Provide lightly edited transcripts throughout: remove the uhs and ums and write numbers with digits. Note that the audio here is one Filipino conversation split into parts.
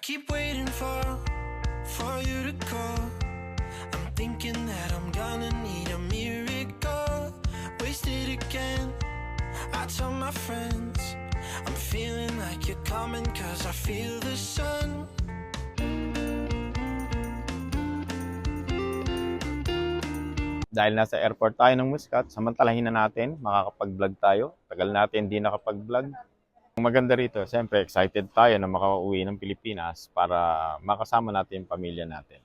keep waiting for you to call. I'm thinking that I'm gonna need a miracle. Wasted again. I tell my friends I'm feeling like you're coming, 'cause I feel the sun. Dahil nasa airport tayo ng Muscat, samantalahin na natin, makakapag-vlog tayo. Tagal natin hindi nakapag-vlog. Ang maganda rito, siyempre excited tayo na makauwi ng Pilipinas para makasama natin yung pamilya natin.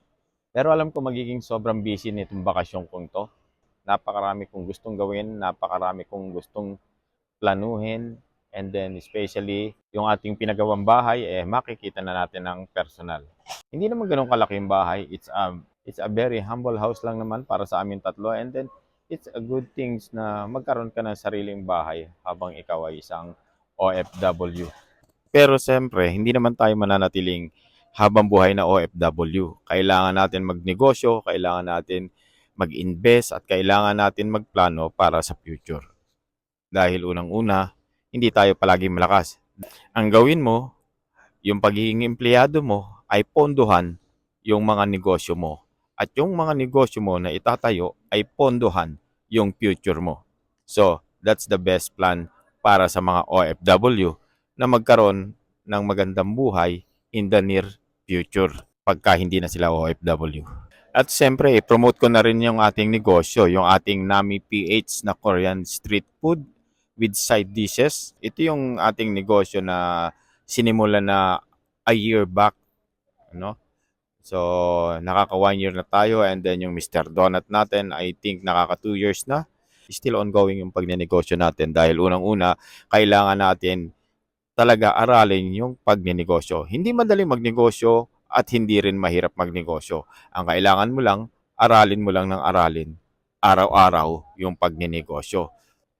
Pero alam ko magiging sobrang busy nitong bakasyon kong to. Napakarami kong gustong gawin, napakarami kong gustong planuhin, and then especially yung ating pinagawang bahay, makikita na natin ng personal. Hindi naman ganun kalaki yung bahay. It's a very humble house lang naman para sa amin tatlo, and then it's a good things na magkaroon ka ng sariling bahay habang ikaw ay isang OFW. Pero siyempre, hindi naman tayo mananatiling habang buhay na OFW. Kailangan natin magnegosyo, kailangan natin mag-invest, at kailangan natin magplano para sa future. Dahil unang-una, hindi tayo palaging malakas. Ang gawin mo, yung pagiging empleyado mo ay pondohan yung mga negosyo mo. At yung mga negosyo mo na itatayo ay pondohan yung future mo. So, that's the best plan para sa mga OFW na magkaroon ng magandang buhay in the near future pagka hindi na sila OFW. At siyempre, promote ko na rin yung ating negosyo, yung ating Nami PH na Korean street food with side dishes. Ito yung ating negosyo na sinimula na a year back, no? So, nakaka 1 year na tayo, and then yung Mr. Donut natin, I think nakaka 2 years na. Still ongoing yung pagnenegosyo natin dahil unang-una, kailangan natin talaga aralin yung pagnenegosyo. Hindi madaling magnegosyo at hindi rin mahirap magnegosyo. Ang kailangan mo lang, aralin mo lang ng aralin araw-araw yung pagnenegosyo.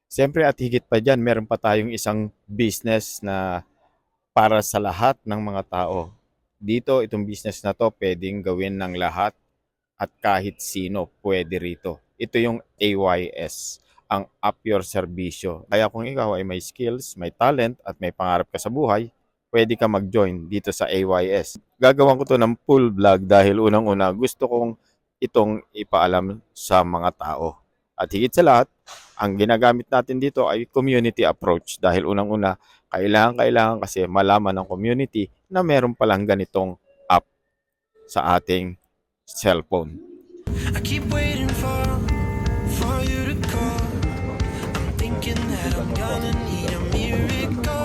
Siyempre at higit pa dyan, meron pa tayong isang business na para sa lahat ng mga tao. Dito, itong business na to, pwedeng gawin ng lahat at kahit sino pwede rito. Ito yung AYS, ang Up Your Servicio. Kaya kung ikaw ay may skills, may talent, at may pangarap ka sa buhay, pwede ka mag-join dito sa AYS. Gagawan ko to ng full vlog dahil unang-una gusto kong itong ipaalam sa mga tao. At higit sa lahat, ang ginagamit natin dito ay community approach dahil unang-una, kailangan kasi malaman ng community na meron palang ganitong app sa ating cellphone. I keep waiting for you to call. I'm thinking that I'm gonna need a miracle.